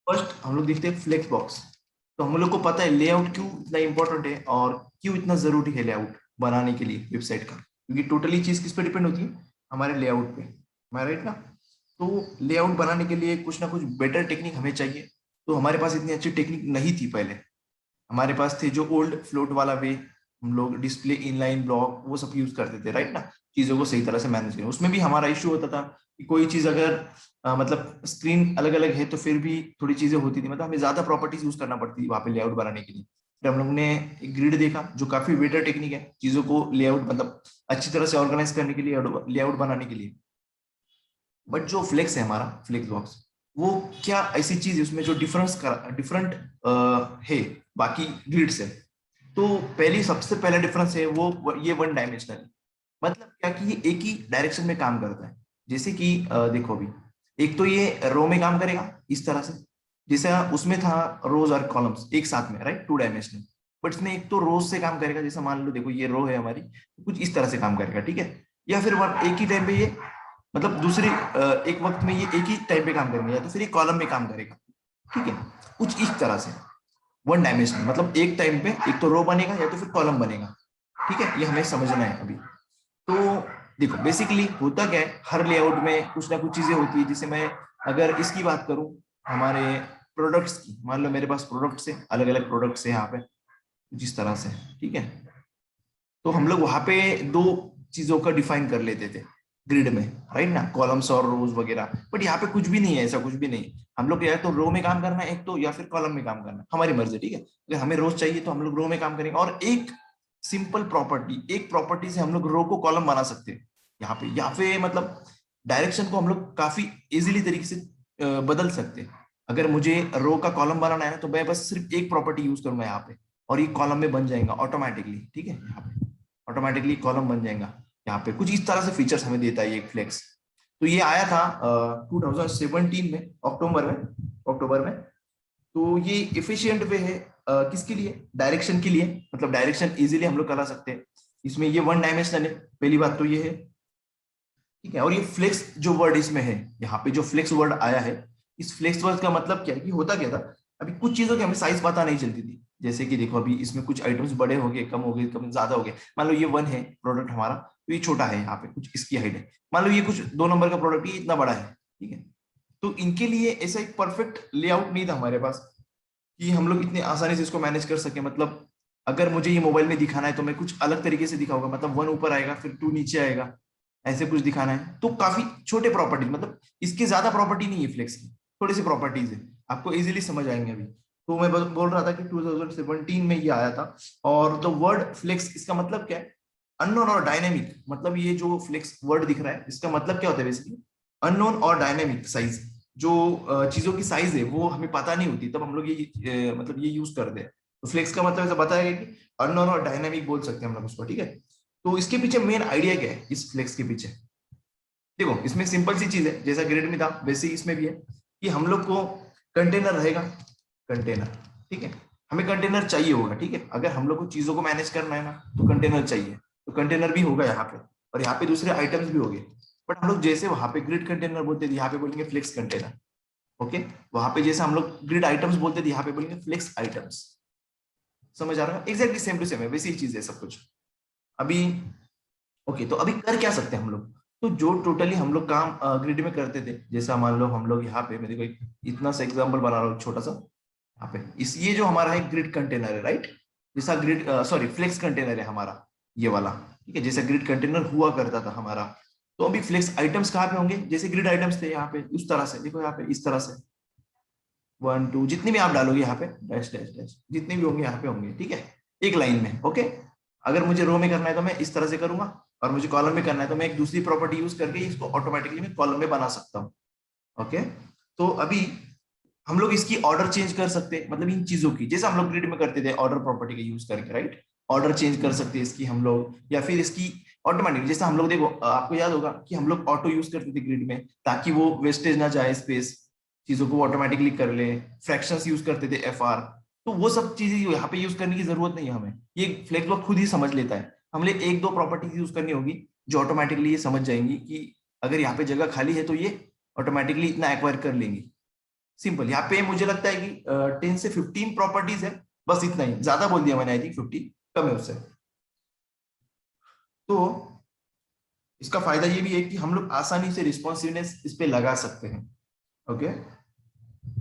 First हम लोग देखते हैं फ्लेक्स बॉक्स। तो हम लोग को पता है लेआउट क्यों इतना इंपॉर्टेंट है और क्यों इतना जरूरी है लेआउट बनाने के लिए वेबसाइट का, क्योंकि टोटली चीज किस पे डिपेंड होती है, हमारे लेआउट पे। हमारा राइट ना। तो लेआउट बनाने के लिए कुछ ना कुछ बेटर टेक्निक हमें चाहिए। तो हमारे पास इतनी अच्छी टेक्निक नहीं थी पहले। हमारे पास थे जो ओल्ड फ्लोट वाला वे, हम लोग डिस्प्ले इनलाइन ब्लॉक वो सब यूज करते थे, राइट ना। चीजों को सही तरह से मैनेज करें, उसमें भी हमारा इश्यू होता था कि कोई चीज अगर मतलब स्क्रीन अलग अलग है तो फिर भी थोड़ी चीजें होती थी, मतलब हमें ज्यादा प्रॉपर्टीज यूज करना पड़ती थी वहां पे लेआउट बनाने के लिए। फिर हम लोग ने एक ग्रिड देखा जो काफी बेटर टेक्निक है चीजों को लेआउट मतलब अच्छी तरह से ऑर्गेनाइज करने के लिए, लेआउट बनाने के लिए। बट जो फ्लेक्स है हमारा फ्लेक्स बॉक्स, वो क्या ऐसी चीज है उसमें जो डिफरेंट है बाकी ग्रिड से। तो पहली सबसे पहला डिफरेंस है वो ये वन डायमेंशनल। मतलब क्या कि ये एक ही डायरेक्शन में काम करता है। जैसे कि देखो अभी एक तो ये रो में काम करेगा इस तरह से, जैसा उसमें था रोज और कॉलम्स एक साथ में, राइट, टू डायमेंशनल। बट इसमें एक तो रोज से काम करेगा, जैसा मान लो देखो ये रो है हमारी, कुछ इस तरह से काम करेगा, ठीक है। या फिर एक ही टाइम पे ये मतलब दूसरी एक वक्त में ये एक ही टाइम पे काम करेंगे, या तो फिर ये कॉलम में काम करेगा, ठीक है। कुछ इस तरह से वन डायमेंशनल, मतलब एक टाइम पे एक तो रो बनेगा या तो फिर कॉलम बनेगा, ठीक है। ये हमें समझना है अभी। तो देखो बेसिकली होता क्या है, हर लेआउट में कुछ ना कुछ चीजें होती है। जैसे मैं अगर इसकी बात करूं, हमारे प्रोडक्ट्स की, मान लो मेरे पास प्रोडक्ट्स है, अलग अलग प्रोडक्ट्स है यहाँ पे जिस तरह से, ठीक है। तो हम लोग वहां पे दो चीजों का डिफाइन कर लेते थे ग्रिड में, राइट ना, कॉलम्स और रोज वगैरह। बट यहाँ पे कुछ भी नहीं है, ऐसा कुछ भी नहीं। हम लोग या तो रो में काम करना है एक तो, या फिर कॉलम में काम करना है, हमारी मर्जी, ठीक है। अगर हमें रोज चाहिए तो हम लोग रो में काम करेंगे, और एक सिंपल प्रॉपर्टी, एक प्रॉपर्टी से हम लोग रो को कॉलम बना सकते हैं। यहाँ पे मतलब डायरेक्शन को हम लोग काफी इजीली तरीके से बदल सकते हैं। अगर मुझे रो का कॉलम बनाना है ना, तो मैं बस सिर्फ एक प्रॉपर्टी यूज करूंगा यहाँ पे, और ये कॉलम में बन जाएगा ऑटोमेटिकली, ठीक है। यहाँ पे ऑटोमेटिकली कॉलम बन जाएगा। यहाँ पे कुछ इस तरह से फीचर्स हमें देता है ये फ्लेक्स। तो ये आया था 2017 में, अक्टूबर में। तो ये इफिशियंट वे है किसके लिए, डायरेक्शन के लिए, मतलब डायरेक्शन इजीली हम लोग करा सकते हैं। इसमें ये वन डायमेंशनल है, पहली बात तो ये है, ठीक है। और ये फ्लेक्स जो वर्ड इसमें है, यहाँ पे जो फ्लेक्स वर्ड आया है, इस फ्लेक्स वर्ड का मतलब क्या है कि होता क्या था, अभी कुछ चीजों की हमें साइज पता नहीं चलती थी। जैसे कि देखो अभी इसमें कुछ आइटम्स बड़े हो गए, कम हो गए, कम ज्यादा हो गए। मान लो ये वन है प्रोडक्ट हमारा, तो ये छोटा है, यहाँ पे कुछ इसकी हाइट है। मान लो ये कुछ 2 नंबर का प्रोडक्ट, ये इतना बड़ा है, ठीक है। तो इनके लिए ऐसा एक परफेक्ट लेआउट नहीं था हमारे पास कि हम लोग इतने आसानी से इसको मैनेज कर सके। मतलब अगर मुझे ये मोबाइल में दिखाना है तो मैं कुछ अलग तरीके से दिखाऊंगा, मतलब वन ऊपर आएगा फिर टू नीचे आएगा, ऐसे कुछ दिखाना है तो काफी छोटे प्रॉपर्टीज, मतलब इसकी ज्यादा प्रॉपर्टी नहीं है फ्लेक्स की, थोड़ी सी प्रॉपर्टीज है, आपको इजीली समझ आएंगे अभी। तो मैं बोल रहा था कि 2017 में ये आया था। और द वर्ड फ्लेक्स, इसका मतलब क्या है, अननोन और डायनेमिक। मतलब ये जो फ्लेक्स वर्ड दिख रहा है, इसका मतलब क्या होता है बेसिकली, अननोन और डायनेमिक साइज। जो चीजों की साइज है वो हमें पता नहीं होती, तब हम लोग ये मतलब ये यूज करते हैं। तो फ्लेक्स का मतलब ऐसा बताया गया कि अननोन और डायनेमिक बोल सकते हैं हम लोग उसको, ठीक है। तो इसके पीछे मेन आइडिया क्या है इस फ्लेक्स के पीछे, देखो इसमें सिंपल सी चीज है, जैसा ग्रिड में था वैसे ही इसमें भी है कि हम लोग को कंटेनर रहेगा, कंटेनर, ठीक है। हमें कंटेनर चाहिए होगा, ठीक है। अगर हम लोग को चीजों को मैनेज करना है ना, तो कंटेनर चाहिए। तो कंटेनर भी होगा यहाँ पे, और यहाँ पे दूसरे आइटम्स भी होंगे। बट हम लोग जैसे वहां पे ग्रिड कंटेनर बोलते थे, यहाँ पे बोलेंगे फ्लेक्स कंटेनर, ओके। वहां पे जैसे हम लोग ग्रिड आइटम्स बोलते थे, यहाँ पे बोलेंगे फ्लेक्स आइटम्स। समझ आ रहा है, एग्जैक्टली सेम टू सेम है, वैसी ही चीज है सब कुछ। अभी ओके, तो अभी कर क्या सकते हैं हम लोग। तो जो टोटली हम लोग काम ग्रिड में करते थे, जैसा मान लो हम लोग यहाँ पे, मैं देखो इतना सा एग्जांपल बना रहा हूँ छोटा सा। यहाँ पे इस ये जो हमारा है ग्रिड कंटेनर है, राइट। जैसा ग्रिड सॉरी फ्लेक्स कंटेनर है हमारा ये वाला, ठीक है। जैसा ग्रिड कंटेनर हुआ करता था हमारा, तो अभी फ्लेक्स आइटम्स कहाँ पे होंगे, जैसे ग्रिड आइटम्स थे यहाँ पे उस तरह से, देखो यहाँ पे इस तरह से वन टू जितनी भी आप डालोगे यहाँ पे डैश डैश डैश जितने भी होंगे यहाँ पे होंगे, ठीक है, एक लाइन में, ओके। अगर मुझे रो में करना है तो मैं इस तरह से करूंगा, और मुझे कॉलम में करना है तो मैं एक दूसरी प्रॉपर्टी यूज करके इसको ऑटोमेटिकली मैं कॉलम में बना सकता हूँ, ओके। तो अभी हम लोग इसकी ऑर्डर चेंज कर सकते हैं, मतलब इन चीजों की, जैसे हम लोग ग्रिड में करते थे ऑर्डर प्रॉपर्टी का यूज करके, राइट। ऑर्डर चेंज कर सकते हैं इसकी हम लोग, या फिर इसकी ऑटोमेटिक, जैसे हम लोग देखो आपको याद होगा कि हम लोग ऑटो यूज करते थे ग्रिड में, ताकि वो वेस्टेज ना जाए स्पेस, चीजों को ऑटोमेटिकली कर ले। फ्रैक्शंस यूज करते थे एफआर। तो वो सब चीजें यहाँ पे यूज करने की जरूरत नहीं है हमें, ये फ्लेक्स बॉक्स खुद ही समझ लेता है। हमने एक दो प्रॉपर्टीज यूज करनी होगी जो ऑटोमेटिकली ये समझ जाएंगी कि अगर यहाँ पे जगह खाली है तो ये ऑटोमेटिकली इतना एक्वायर कर लेंगी। सिंपल। यहाँ पे मुझे लगता है कि 10 से 15 प्रॉपर्टीज है, बस इतना ही, ज्यादा बोल दिया मैंने, आई थिंक 50 कम है उससे। तो इसका फायदा ये भी है कि हम लोग आसानी से रिस्पॉन्सिवनेस इस पे लगा सकते हैं। ओके,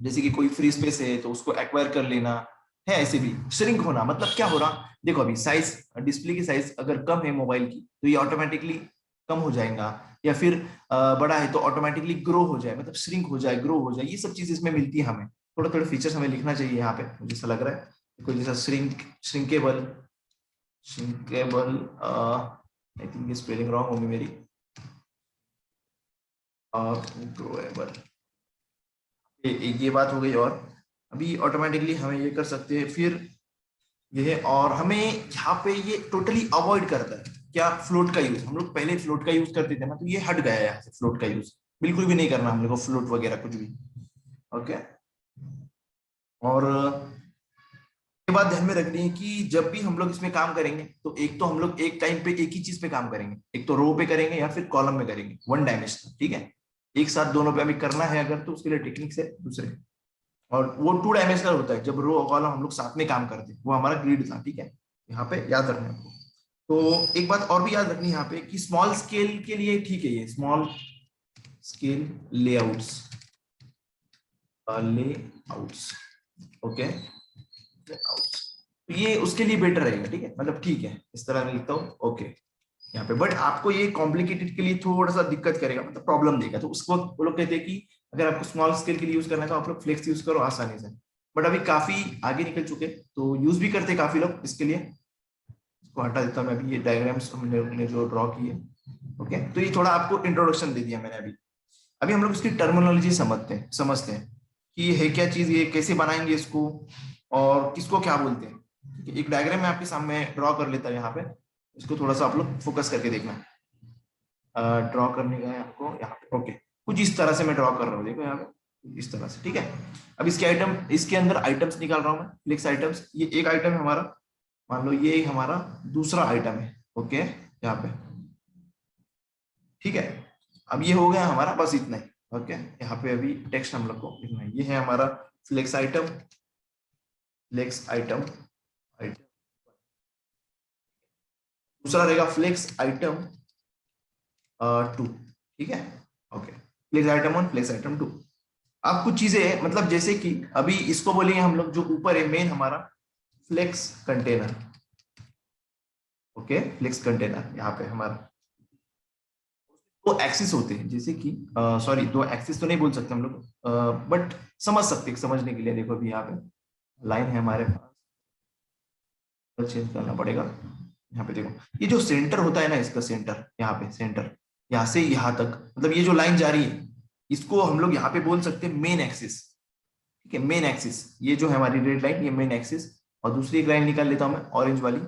जैसे कि कोई फ्री स्पेस है तो उसको एक्वायर कर लेना है, ऐसे भी श्रिंक होना, मतलब क्या हो रहा, देखो अभी साइज, डिस्प्ले की साइज अगर कम है मोबाइल की तो ये ऑटोमेटिकली कम हो जाएगा, या फिर बड़ा है तो ऑटोमेटिकली ग्रो हो जाए, मतलब श्रिंक हो जाए, ग्रो हो जाए, ये सब चीज इसमें मिलती है हमें। थोड़ा थोड़ा फीचर्स हमें लिखना चाहिए यहाँ पे, मुझे ऐसा लग रहा है। कोई जैसा श्रिंकेबल, श्रिंकेबल, आई थिंक ये स्पेलिंग रॉन्ग होगी मेरी, ग्रोएबल, ये बात हो गई। और अभी ऑटोमेटिकली हमें ये कर सकते हैं, फिर ये है, और हमें यहाँ पे ये टोटली अवॉइड करता है क्या, फ्लोट का यूज। हम लोग पहले फ्लोट का यूज करते थे ना, तो ये हट गया है यहाँ से, फ्लोट का यूज बिल्कुल भी नहीं करना हम लोग को, फ्लोट वगैरह कुछ भी। ओके, और ये बात ध्यान में रखनी है कि जब भी हम लोग इसमें काम करेंगे तो एक तो हम लोग एक टाइम पे एक ही चीज पे काम करेंगे, एक तो रो पे करेंगे या फिर कॉलम में करेंगे, वन डायमेंशनल, ठीक है। एक साथ दोनों पे हमें करना है अगर, तो उसके लिए टेक्निक्स है दूसरे। और वो टू डायमेंशनल होता है जब रो और कॉलम हम लोग साथ में काम करते हैं, वो हमारा ग्रिड था, ठीक है। यहाँ पे याद रखना है आपको। तो एक बात और भी याद रखनी है यहाँ पे कि स्मॉल स्केल के लिए ठीक है, ये small scale layouts, layouts, okay, layouts, तो ये उसके लिए बेटर रहेगा, ठीक है, मतलब ठीक है, इस तरह मैं लिखता हूँ, ओके यहाँ पे। बट आपको ये कॉम्प्लिकेटेड के लिए थोड़ा सा दिक्कत करेगा, मतलब प्रॉब्लम देगा, तो उस वक्त वो लोग कहते हैं कि अगर आपको स्मॉल स्केल के लिए यूज करना है तो आप लोग फ्लेक्स यूज करो आसानी से। बट अभी काफी आगे निकल चुके, तो यूज भी करते हैं काफी लोग इसके लिए। इसको हटा देता हूँ मैं अभी, ये डायग्राम्स हमने जो ड्रॉ किए। ओके, तो ये थोड़ा आपको इंट्रोडक्शन दे दिया मैंने अभी। अभी हम लोग इसकी टर्मिनोलॉजी समझते हैं कि ये है क्या चीज, ये कैसे बनाएंगे इसको, और किसको क्या बोलते हैं। ठीक है, एक डायग्राम मैं आपके सामने ड्रॉ कर लेता है यहाँ पे, इसको थोड़ा सा आप लोग फोकस करके देखना। ड्रॉ करने का है आपको यहाँ पे, ओके, कुछ इस तरह से मैं ड्रॉ कर रहा हूँ, देखो यहाँ पे इस तरह से, ठीक है। अब इसके आइटम, इसके अंदर आइटम्स निकाल रहा हूँ मैं, फ्लेक्स आइटम्स, ये एक आइटम है हमारा, मान लो ये हमारा दूसरा आइटम है, ओके, यहाँ पे, ठीक है। अब ये हो गया हमारा, बस इतना ही, ओके। यहाँ पे अभी टेक्स्ट हम लोग को लिखना है, ये है हमारा flex item, flex item, item, दूसरा रहेगा फ्लेक्स आइटम 2, ठीक है, okay, flex item 1, flex item 2। अब कुछ चीजें, मतलब जैसे कि अभी इसको बोलेंगे हम लोग, जो ऊपर है मेन हमारा flex container, okay, flex container, यहाँ पे हमारा दो एक्सिस होते हैं, जैसे कि सॉरी, दो एक्सिस तो नहीं बोल सकते हम लोग, बट समझ सकते हैं, समझने के लिए देखो अभी यहाँ पे लाइन है हमारे पास, चेंज करना पड़ेगा। यहाँ पे देखो, ये जो सेंटर होता है ना, इसका सेंटर, यहाँ पे सेंटर, यहाँ से यहाँ तक, मतलब ये जो लाइन जा रही है, इसको हम लोग यहाँ पे बोल सकते हैं मेन एक्सिस, ठीक है, मेन एक्सिस, ये जो है हमारी रेड लाइन, ये मेन एक्सिस। और दूसरी एक लाइन निकाल लेता हूं मैं, ऑरेंज वाली,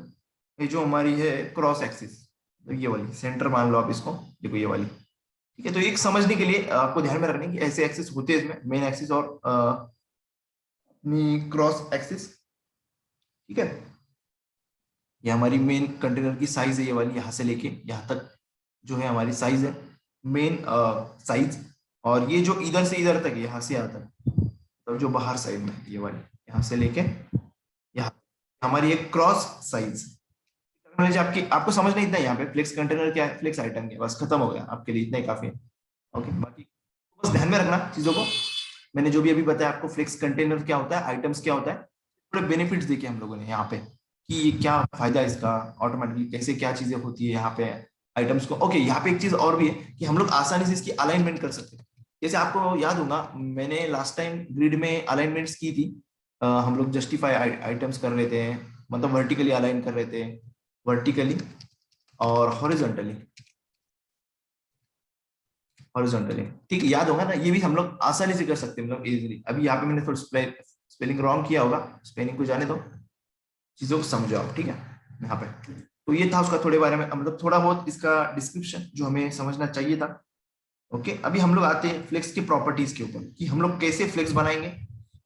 ये जो हमारी है क्रॉस एक्सिस, तो ये वाली सेंटर मान लो आप इसको, देखो ये वाली, ठीक है। तो एक समझने के लिए आपको ध्यान में रखना है कि ऐसे एक्सिस होते हैं इसमें, मेन एक्सिस और अपनी क्रॉस एक्सिस, ठीक है। ये हमारी मेन कंटेनर की साइज है, ये वाली, यहाँ से लेके यहाँ तक जो है हमारी साइज है, मेन साइज। और ये जो इधर से इधर तक, यहाँ से यहाँ तक, तो जो बाहर साइड में ये वाली, यहाँ से लेके यहाँ, हमारी एक क्रॉस साइज। आपकी आपको समझना इतना, यहाँ पे फ्लेक्स कंटेनर क्या है, फ्लेक्स आइटम क्या है, बस खत्म हो गया आपके लिए, इतना ही काफी है। ओके, बाकी बस ध्यान में रखना चीजों को, मैंने जो भी अभी बताया आपको, फ्लेक्स कंटेनर क्या होता है, आइटम्स क्या होता है, थोड़े बेनिफिट्स देखे हम लोगों ने यहाँ पे कि ये क्या फायदा है इसका, ऑटोमेटिकली कैसे क्या चीजें होती है यहाँ पे आइटम्स को। ओके, यहाँ पे एक चीज और भी है कि हम लोग आसानी से इसकी अलाइनमेंट कर सकते हैं। जैसे आपको याद होगा, मैंने लास्ट टाइम ग्रिड में अलाइनमेंट्स की थी, हम लोग जस्टिफाई आइटम्स कर रहे थे, मतलब वर्टिकली अलाइन कर रहे थे, वर्टिकली और हॉरिजॉन्टली, हॉरिजॉन्टली, ठीक है, याद होगा ना, ये भी हम लोग आसानी से कर सकते हैं, मतलब इजीली। अभी यहाँ पे मैंने थोड़ा स्पेलिंग रॉन्ग किया होगा, स्पेलिंग को जाने दो, चीजों को समझाओ, ठीक है। यहाँ पे तो ये था उसका थोड़े बारे में, मतलब थोड़ा बहुत इसका डिस्क्रिप्शन जो हमें समझना चाहिए था। ओके, अभी हम लोग आते हैं फ्लेक्स की प्रॉपर्टीज के ऊपर कि हम लोग कैसे फ्लेक्स बनाएंगे,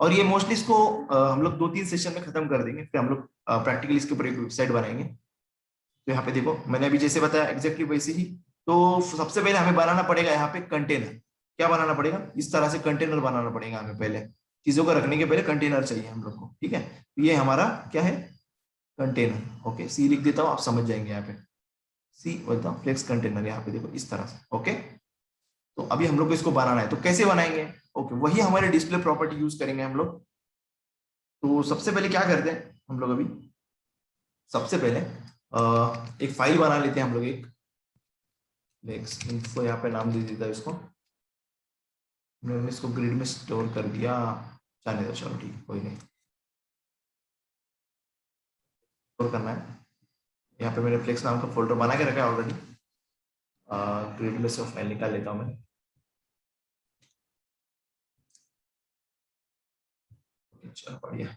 और ये मोस्टली इसको हम लोग 2-3 सेशन में खत्म कर देंगे, फिर हम लोग प्रैक्टिकली इसके ऊपर एक वेबसाइट बनाएंगे। तो यहाँ पे देखो, मैंने अभी जैसे बताया एग्जैक्टली वैसे ही। तो सबसे पहले हमें बनाना पड़ेगा यहाँ पे कंटेनर, क्या बनाना पड़ेगा, इस तरह से कंटेनर बनाना पड़ेगा हमें। पहले चीजों को रखने के पहले कंटेनर चाहिए हम लोग को, ठीक है। तो ये हमारा क्या है, कंटेनर। ओके, सी लिख देता हूँ, आप समझ जाएंगे यहाँ पे। सी बोलता हूँ फ्लेक्स कंटेनर, यहाँ पे देखो इस तरह से। ओके, तो अभी हम लोग को इसको बनाना है, तो कैसे बनाएंगे। ओके, वही हमारे डिस्प्ले प्रॉपर्टी यूज करेंगे हम लोग। तो सबसे पहले क्या करते हैं हम लोग, अभी सबसे पहले एक फाइल बना लेते हैं हम लोग, एक फ्लेक्स इन्फो यहाँ पे नाम दे देता है इसको। मैंने इसको ग्रिड में स्टोर कर दिया, जाने दो, चलो ठीक है, कोई नहीं। स्टोर करना है, यहाँ पे मैंने फ्लेक्स नाम का फोल्डर बना के रखा है ऑलरेडी। ग्रिड में से फाइल निकाल लेता हूँ मैं। चलो बढ़िया।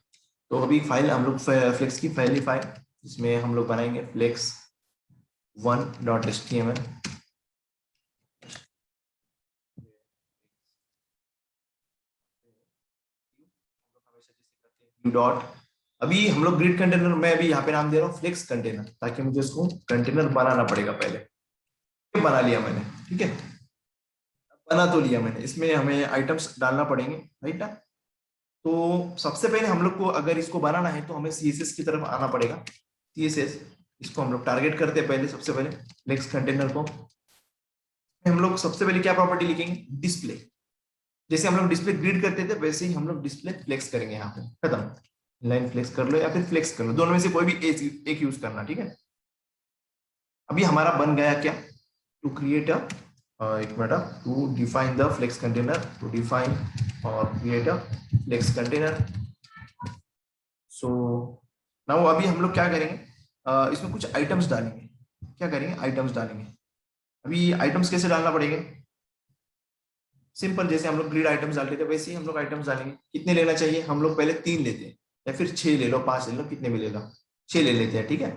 तो अभी फाइल हम लोग फ्लेक्स की पहली फाइल, जिसमें हम लोग बनाएंगे फ्लेक्स 1.html। डॉट, अभी हम लोग ग्रिड कंटेनर में अभी यहाँ पे नाम दे रहा हूँ फ्लेक्स कंटेनर, ताकि मुझे उसको कंटेनर बनाना पड़ेगा पहले। बना लिया मैंने, ठीक है, बना तो लिया मैंने। इसमें हमें आइटम्स डालना पड़ेंगे, राइट ना। तो सबसे पहले हम लोग को अगर इसको बनाना है तो हमें सीएसएस की तरफ आना पड़ेगा। सीएसएस, इसको हम लोग टारगेट करते हैं पहले, सबसे पहले फ्लेक्स कंटेनर को हम लोग सबसे पहले क्या प्रॉपर्टी लिखेंगे, डिस्प्ले। जैसे हम लोग डिस्प्ले ग्रिड करते थे वैसे ही हम लोग डिस्प्ले फ्लेक्स करेंगे। यहाँ पे खत्म, लाइन फ्लेक्स कर लो या फिर फ्लेक्स कर लो, दोनों में से कोई भी एक यूज करना, ठीक है। अभी हमारा बन गया क्या, टू क्रिएट अ, एक minute, to define the flex container, to define और create a flex container. So now अभी हम लोग क्या करेंगे, इसमें कुछ आइटम्स डालेंगे। क्या करेंगे, आइटम्स डालेंगे। अभी आइटम्स कैसे डालना पड़ेगा, सिंपल, जैसे हम लोग ग्रिड आइटम्स डालते थे वैसे ही हम लोग आइटम्स डालेंगे। कितने लेना चाहिए, हम लोग पहले 3 लेते हैं, या फिर 6 ले लो, 5 ले लो, कितने भी ले लो, 6 ले लेते हैं, ठीक है।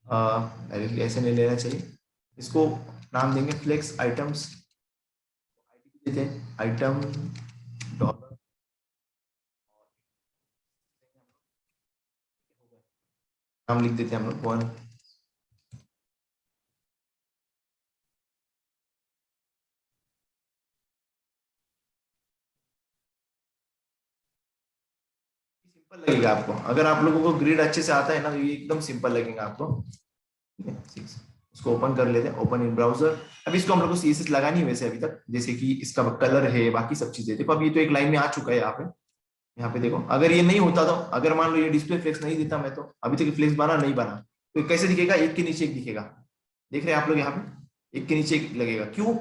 डायरेक्टली ऐसे नहीं लेना चाहिए, इसको नाम देंगे फ्लेक्स आइटम्स, देते हैं आइटम डॉलर, नाम लिख देते हैं हम लोग 1। सिंपल लगेगा आपको, अगर आप लोगों को ग्रिड अच्छे से आता है ना तो ये एकदम सिंपल लगेगा आपको, ठीक है। इसको ओपन कर लेते हैं, ओपन इन ब्राउजर। अब इसको हम लोग को सीएसएस लगानी है वैसे अभी तक, जैसे कि इसका कलर है, बाकी सब चीजें देखो। अब ये तो एक लाइन में आ चुका है यहाँ पे। यहाँ पे देखो, अगर ये नहीं होता तो, अगर मान लो ये डिस्प्ले फ्लेक्स नहीं देता मैं, तो अभी तक फ्लेक्स बना नहीं बना, तो ये कैसे दिखेगा, एक के नीचे एक दिखेगा। देख रहे हैं आप लोग, यहाँ पे एक के नीचे एक लगेगा, क्यों,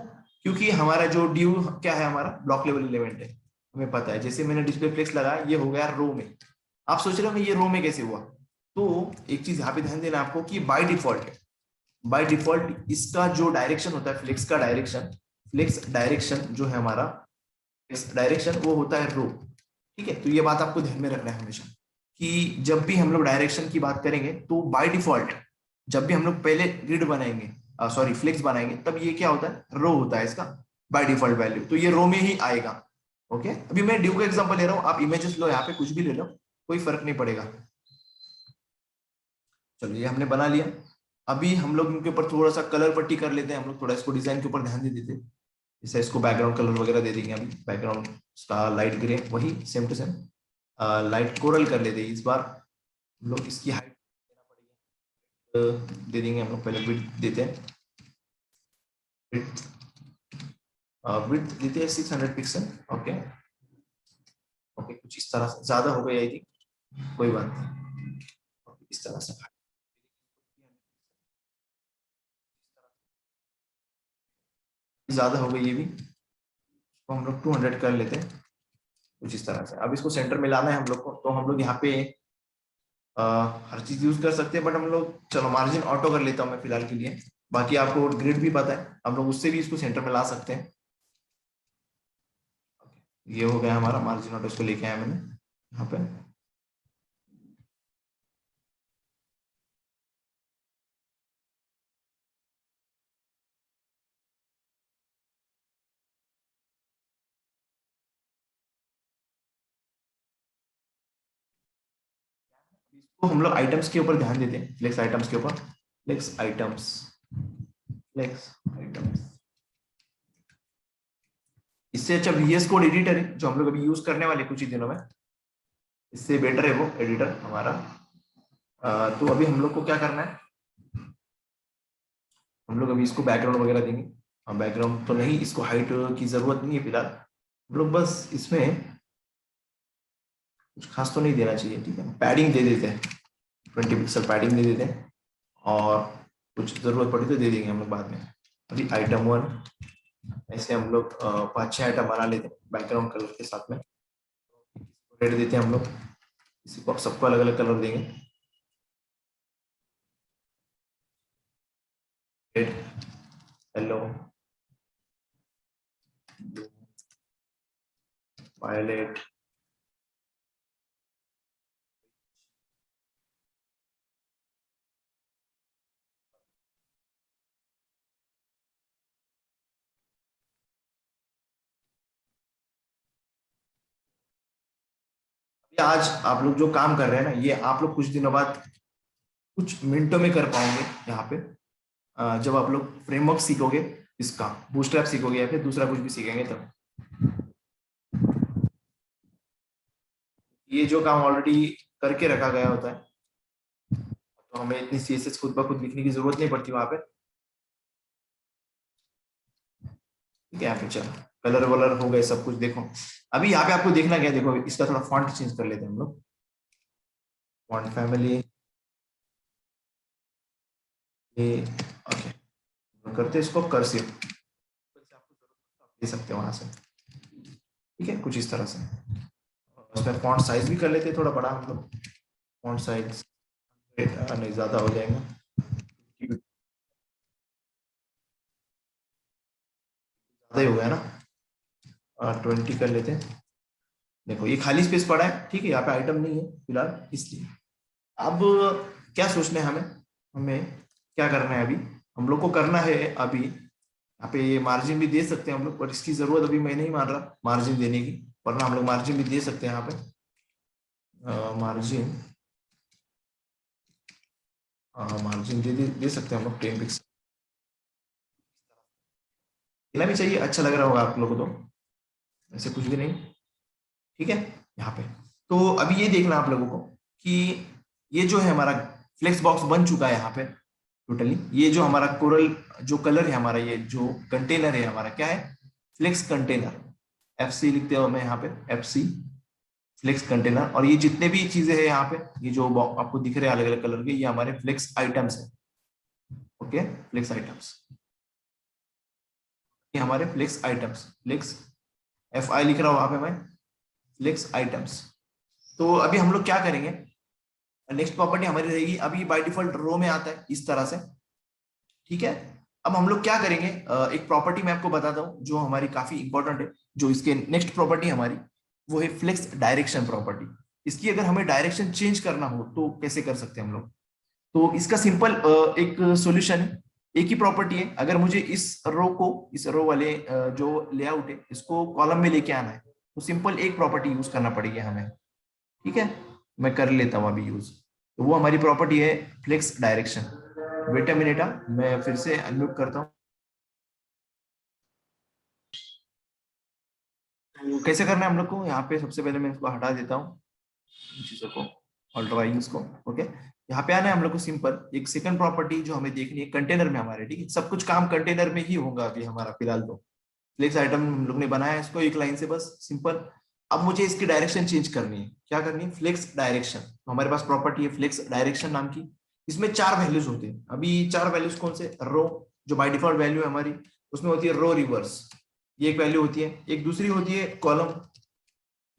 क्योंकि हमारा जो ड्यू क्या है, हमारा ब्लॉक लेवल एलिमेंट है, हमें पता है। जैसे मैंने डिस्प्ले फ्लेक्स लगाया, ये हो गया रो में। आप सोच रहे हो ये रो में कैसे हुआ, तो एक चीज यहाँ पे ध्यान देना आपको कि बाय डिफॉल्ट इसका जो डायरेक्शन होता है, फ्लेक्स डायरेक्शन जो है हमारा, फ्लेक्स डायरेक्शन वो होता है रो, ठीक है। तो ये बात आपको ध्यान में रखना है हमेशा, कि जब भी हम लोग डायरेक्शन की बात करेंगे तो बाय डिफॉल्ट जब भी हम लोग पहले ग्रिड बनाएंगे, सॉरी फ्लेक्स बनाएंगे, तब ये क्या होता है, रो होता है इसका बाय डिफॉल्ट वैल्यू, तो ये रो में ही आएगा। ओके, अभी मैं ड्यू का एग्जांपल ले रहा हूँ, आप इमेजेस लो, यहाँ पे कुछ भी ले लो, कोई फर्क नहीं पड़ेगा। चलो ये हमने बना लिया। अभी हम लोग इनके ऊपर थोड़ा सा कलर पट्टी कर लेते हैं, हम लोग थोड़ा इसको डिजाइन के ऊपर ध्यान दे देते हैं। जैसे इसको बैकग्राउंड कलर वगैरह दे देंगे, अभी बैकग्राउंड इसका लाइट ग्रे, वही same to same light coral कर लेते हैं इस बार। हम लोग इसकी हाइट दे देंगे, हम लोग पहले विड्थ देते हैं, विड्थ देते हैं 600 पिक्सल। ओके ओके, कुछ इस तरह से, ज्यादा हो गई आई थिंक, कोई बात नहीं। इस तरह से ज्यादा हो गई ये भी, तो हम लोग 200 कर लेते हैं, कुछ इस तरह से। अब इसको सेंटर में लाना है हम लोग को, तो हम लोग यहाँ पे हर चीज यूज कर सकते हैं, बट हम लोग चलो मार्जिन ऑटो कर लेता हूँ मैं फिलहाल के लिए। बाकी आपको ग्रिड भी पता है, हम लोग उससे भी इसको सेंटर में ला सकते हैं। ये हो गया हमारा मार्जिन ऑटो, इसको लेके आया मैंने यहाँ पे। इसको हम लोग आइटम्स के ऊपर ध्यान देते हैं, फ्लेक्स आइटम्स के ऊपर, फ्लेक्स आइटम्स, फ्लेक्स आइटम्स। इससे अच्छा VS कोड एडिटर है जो हम लोग अभी यूज करने वाले कुछ ही दिनों में, इससे बेटर है वो एडिटर हमारा। तो अभी हम लोग को क्या करना है, हम लोग अभी इसको बैकग्राउंड वगैरह देंगे। बैकग्राउंड तो नहीं, इसको हाइट की जरूरत नहीं है फिलहाल, हम लोग बस इसमें कुछ खास तो नहीं देना चाहिए, ठीक है। पैडिंग दे देते हैं, 20 पिक्सल पैडिंग दे देते हैं, और कुछ जरूरत पड़ी तो दे देंगे हम लोग बाद में। अभी आइटम 1 ऐसे हम लोग 5-6 आइटम बना लेते हैं बैकग्राउंड कलर के साथ में। रेड देते हैं हम लोग, इसी को सबको अलग अलग कलर देंगे। रेड, येलो, ब्लू, वायलेट, आज आप लोग जो काम कर रहे हैं ना, ये आप लोग कुछ दिनों बाद कुछ मिनटों में कर पाओगे यहाँ पे। जब आप लोग फ्रेमवर्क सीखोगे, इसका बूटस्ट्रैप सीखोगे या फिर दूसरा कुछ भी सीखेंगे, तब ये जो काम ऑलरेडी करके रखा गया होता है, तो हमें इतनी CSS खुद ब खुद लिखने की जरूरत नहीं पड़ती वहां पे, ठीक है। यहाँ पे चलो कलर वलर हो गए सब कुछ। देखो अभी यहाँ पे आपको देखना क्या है, देखो इसका थोड़ा फॉन्ट चेंज कर लेते हैं हम लोग। फॉन्ट फैमिली ये, ओके, करते हैं इसको कर्सिव, दे सकते हैं वहां से, ठीक है, कुछ इस तरह से। उसमें फॉन्ट साइज भी कर लेते हैं थोड़ा बड़ा हम लोग, फॉन्ट साइज नहीं ज्यादा हो जाएगा, ज्यादा ही हो गया ना, 20 कर लेते हैं। देखो ये खाली स्पेस पड़ा है, ठीक है, यहाँ पे आइटम नहीं है फिलहाल, इसलिए अब क्या सोचना है हमें, हमें क्या करना है अभी, हम लोग को करना है अभी यहाँ पे ये मार्जिन भी दे सकते हैं हम लोग, पर इसकी जरूरत अभी मैं नहीं मान रहा मार्जिन देने की, वरना हम लोग मार्जिन भी दे सकते हैं यहाँ पे। मार्जिन मार्जिन दे सकते हैं हम लोग 10 पिक्सल, देना भी चाहिए, अच्छा लग रहा होगा आप लोगों को तो, ऐसे कुछ भी नहीं, ठीक है। यहाँ पे तो अभी ये देखना आप लोगों को कि ये जो है हमारा फ्लेक्स बॉक्स बन चुका है यहाँ पे टोटली। ये जो हमारा कोरल जो कलर है हमारा, ये जो कंटेनर है हमारा क्या है, फ्लेक्स कंटेनर, FC लिखते हो हमें यहाँ पे, FC फ्लेक्स कंटेनर। और ये जितने भी चीजें हैं यहाँ पे, ये जो आपको दिख रहे हैं अलग अलग कलर के, ये हमारे फ्लेक्स आइटम्स है, ओके, फ्लेक्स आइटम्स, ये हमारे फ्लेक्स आइटम्स, फ्लेक्स FI लिख रहा हूँ वहां पे मैं, फ्लेक्स आइटम्स। तो अभी हम लोग क्या करेंगे, नेक्स्ट प्रॉपर्टी हमारी रहेगी, अभी बाय डिफॉल्ट रो में आता है इस तरह से, ठीक है। अब हम लोग क्या करेंगे, एक प्रॉपर्टी मैं आपको बताता हूँ जो हमारी काफी इंपॉर्टेंट है, जो इसके नेक्स्ट प्रॉपर्टी हमारी वो है फ्लेक्स डायरेक्शन प्रॉपर्टी। इसकी अगर हमें डायरेक्शन चेंज करना हो तो कैसे कर सकते हैं हम लोग, तो इसका सिंपल एक सॉल्यूशन है, एक ही प्रॉपर्टी है। अगर मुझे इस रो को, इस रो वाले जो लेआउट है इसको कॉलम में लेके आना है, तो सिंपल एक प्रॉपर्टी यूज करना पड़ेगी हमें, ठीक है। मैं कर लेता हूँ अभी यूज, तो वो हमारी प्रॉपर्टी है flex direction. Wait a minute, मैं फिर से अनम्यूट करता हूँ। तो कैसे करना है हम लोग को, यहाँ पे सबसे पहले मैं इसको हटा देता हूँ इन चीजों को, ऑल्टराइंग इसको, ओके। यहाँ पे आना है हम लोग को, सिंपल एक सेकंड प्रॉपर्टी जो हमें देखनी है कंटेनर में हमारे, ठीक है, सब कुछ काम कंटेनर में ही होगा अभी हमारा फिलहाल तो। फ्लेक्स आइटम हम लोग ने बनाया है इसको एक लाइन से, बस सिंपल। अब मुझे इसकी डायरेक्शन चेंज करनी है, क्या करनी है, फ्लेक्स डायरेक्शन। तो हमारे पास प्रॉपर्टी है फ्लेक्स डायरेक्शन नाम की, इसमें 4 वैल्यूज होते हैं। अभी 4 वैल्यूज कौन से, रो जो बाय डिफॉल्ट वैल्यू है हमारी, उसमें होती है रो रिवर्स, ये एक वैल्यू होती है, एक दूसरी होती है कॉलम,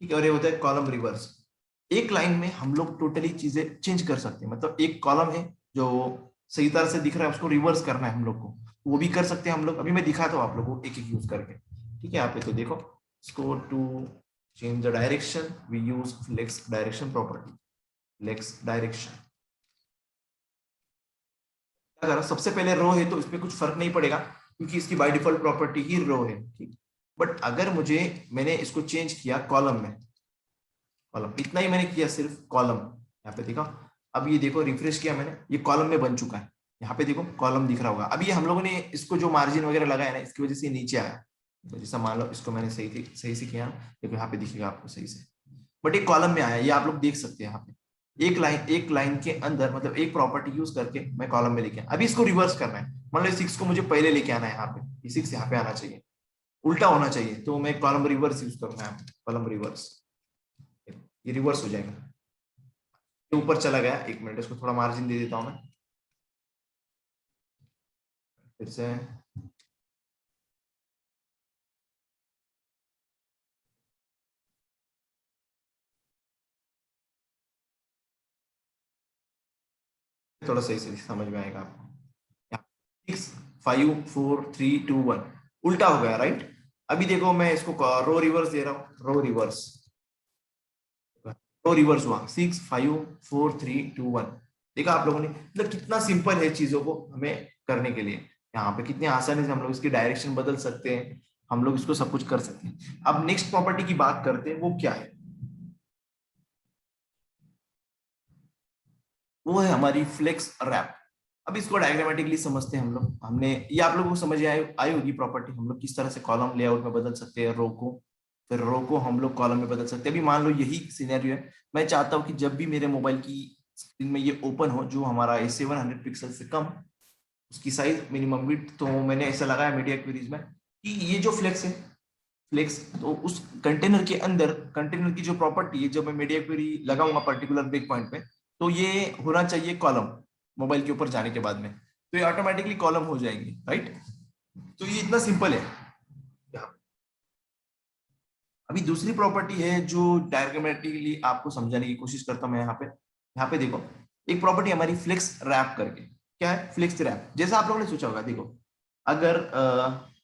ठीक है, और ये होता है कॉलम रिवर्स। एक लाइन में हम लोग टोटली चीजें चेंज कर सकते हैं, मतलब एक कॉलम है जो सही तरह से दिख रहा है उसको रिवर्स करना है हम लोग को, वो भी कर सकते हैं हम लोग। अभी मैं दिखाता हूँ आप लोगों को एक एक यूज करके, ठीक है। यहाँ पे तो देखो, इसको to change the direction we use flex direction property, flex direction. अगर सबसे पहले रो है तो इसमें कुछ फर्क नहीं पड़ेगा, क्योंकि इसकी बाय डिफॉल्ट प्रॉपर्टी ही रो है, ठीक। बट अगर मुझे, मैंने इसको चेंज किया कॉलम में, कॉलम इतना ही मैंने किया, सिर्फ कॉलम, यहाँ पे देखो। अब ये देखो रिफ्रेश किया मैंने, ये कॉलम में बन चुका है, यहाँ पे देखो कॉलम दिख रहा होगा। अब ये हम लोगों ने इसको जो मार्जिन वगैरह लगाया ना, इसकी वजह से नीचे आया, तो जैसा मान लो इसको मैंने सही से किया, देखो यहाँ पे दिखेगा आपको सही से, बट एक कॉलम में आया, ये आप लोग देख सकते हैं यहाँ पे एक लाइन के अंदर, मतलब एक प्रॉपर्टी यूज करके मैं कॉलम में लेके आया। अभी इसको रिवर्स करना है, मान लो 6 को मुझे पहले लेके आना है, यहाँ पे ये 6 यहाँ पे आना चाहिए, उल्टा होना चाहिए, तो मैं कॉलम रिवर्स यूज करूंगा, कॉलम रिवर्स, ये रिवर्स हो जाएगा, ये ऊपर चला गया। एक मिनट, इसको थोड़ा मार्जिन दे देता हूं मैं फिर से। थोड़ा सही से समझ में आएगा आपको। 6 5 4 3 2 1 उल्टा हो गया, राइट। अभी देखो मैं इसको रो रिवर्स दे रहा हूँ, रो रिवर्स हुआ, 6 5 4 3 2 1। देखा आप लोगों ने, मतलब कितना सिंपल है चीजों को हमें करने के लिए, यहाँ पे कितनी आसानी से हम लोग इसकी डायरेक्शन बदल सकते हैं, हम लोग इसको सब कुछ कर सकते हैं। अब नेक्स्ट प्रॉपर्टी की बात करते हैं, वो क्या है, वो है हमारी फ्लेक्स रैप। अब इसको डायग्रामेटिकली समझते हैं हम लोग, हमने ये आप लोगों को समझ आई होगी प्रॉपर्टी, हम लोग किस तरह से कॉलम लेआउट में बदल सकते हैं रो को, फिर रो को हम लोग कॉलम में बदल सकते हैं। अभी मान लो यही सिनेरियो है, मैं चाहता हूं कि जब भी मेरे मोबाइल की स्क्रीन में ये ओपन हो, जो हमारा 700 पिक्सल से कम, उसकी साइज मिनिमम विड्थ, तो मैंने ऐसा लगाया मीडिया क्वेरीज में कि ये जो फ्लेक्स है, फ्लेक्स, तो उस कंटेनर के अंदर कंटेनर की जो प्रॉपर्टी है, जब मैं मीडिया क्वेरी लगाऊंगा पर्टिकुलर ब्रेक पॉइंट पे, तो ये होना चाहिए कॉलम, मोबाइल के ऊपर जाने के बाद में, तो ये ऑटोमेटिकली कॉलम हो जाएंगे, राइट। तो ये इतना सिंपल है। अभी दूसरी प्रॉपर्टी है जो डायग्रामेटिकली आपको समझाने की कोशिश करता हूं मैं, यहाँ पे देखो, एक प्रॉपर्टी हमारी फ्लेक्स रैप करके, क्या है फ्लेक्स रैप, जैसा आप लोगों ने सोचा होगा। देखो अगर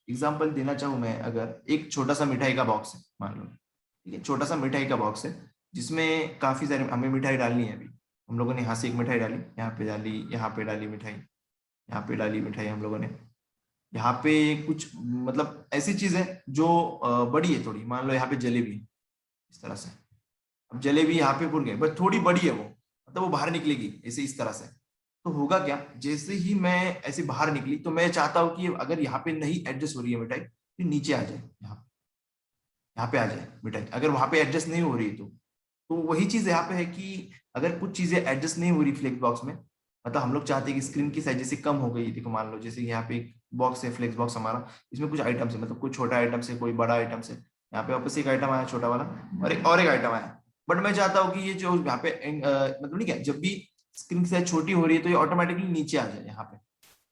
एग्जांपल देना चाहूं मैं, अगर एक छोटा सा मिठाई का बॉक्स है, मान लो, ठीक है, छोटा सा मिठाई का बॉक्स है, जिसमें काफी सारे हमें मिठाई डालनी है। अभी हम लोगों ने यहाँ से एक मिठाई डाली, यहाँ पे डाली, यहाँ पे डाली मिठाई, यहाँ पे डाली मिठाई हम लोगों ने, यहाँ पे कुछ मतलब ऐसी चीज है जो बड़ी है थोड़ी, मान लो यहाँ पे जलेबी है, इस तरह से। अब जलेबी यहाँ पे भूल गए, बट थोड़ी बड़ी है वो, मतलब वो बाहर निकलेगी ऐसे इस तरह से। तो होगा क्या, जैसे ही मैं ऐसे बाहर निकली, तो मैं चाहता हूँ कि अगर यहाँ पे नहीं एडजस्ट हो रही है मिठाई, तो नीचे आ जाए, यहाँ पे आ जाए मिठाई, अगर वहां पे एडजस्ट नहीं हो रही तो वही चीज यहाँ पे है कि अगर कुछ चीजें एडजस्ट नहीं हो रही फ्लेक्स बॉक्स में, मतलब हम लोग चाहते हैं कि स्क्रीन की साइज जैसे कम हो गई, देखो मान लो जैसे यहाँ पे एक बॉक्स है, फ्लेक्स बॉक्स हमारा, इसमें कुछ आइटम्स है, मतलब कुछ छोटा आइटम से कोई बड़ा आइटम से, यहाँ पे वापस एक आइटम आया छोटा वाला, और एक आइटम आया, बट मैं चाहता हूँ कि ये जो यहाँ पे मतलब नहीं क्या, जब भी स्क्रीन की साइज छोटी हो रही है, तो ये ऑटोमेटिकली नीचे आ जाए, यहाँ पे,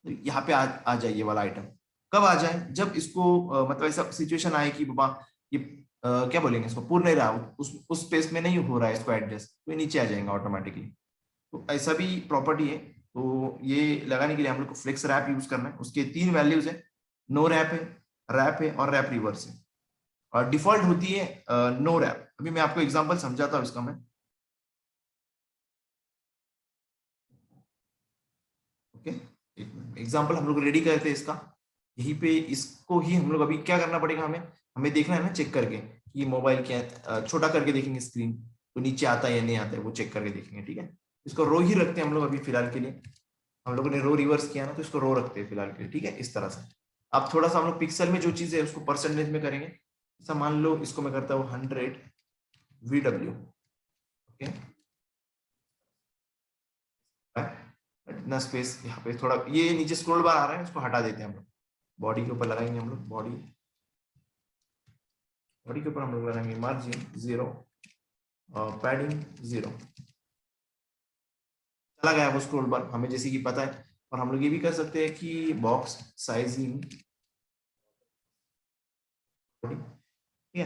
तो यहाँ पे आ जाए ये वाला आइटम। कब आ जाए, जब इसको मतलब ऐसा सिचुएशन आए कि बाबा ये क्या बोलेंगे इसको, पूर्ण नहीं रहा, उस स्पेस में नहीं हो रहा है इसको एडजस्ट, तो ये नीचे आ जाएगा ऑटोमेटिकली। तो ऐसा भी प्रॉपर्टी है, तो ये लगाने के लिए हम लोग को फ्लेक्स रैप यूज करना है। उसके 3 वैल्यूज है, नो रैप है और रैप रिवर्स है, और डिफॉल्ट होती है नो रैप। अभी मैं आपको एग्जांपल समझाता हूँ इसका मैं, ओके। एग्जांपल हम लोग रेडी करते हैं इसका, यहीं पे इसको ही हम लोग अभी क्या करना पड़ेगा, हमें हमें देखना है ना, चेक करके कि मोबाइल क्या, छोटा करके देखेंगे स्क्रीन, तो नीचे आता है या नहीं आता है, वो चेक करके देखेंगे, ठीक है। इसको रो ही रखते हैं हम लोग अभी फिलहाल के लिए, हम लोगों ने रो रिवर्स किया ना, तो इसको रो रखते हैं फिलहाल के लिए, ठीक है, इस तरह से। अब थोड़ा सा हम लोग पिक्सल में जो चीज है उसको परसेंटेज में करेंगे, जैसा मान लो इसको मैं करता हूँ 100 VW, ओके। इतना स्पेस यहाँ पे, थोड़ा ये नीचे स्क्रॉल बार आ रहा है, इसको हटा देते हैं हम लोग, बॉडी के ऊपर लगाएंगे हम लोग, बॉडी के ऊपर हम लोग लगाएंगे मार्जिन 0, पैडिंग 0, चला गया वो स्क्रॉल बार हमें जैसे कि पता है। और हम लोग ये भी कर सकते हैं कि बॉक्स साइजिंग, ठीक है,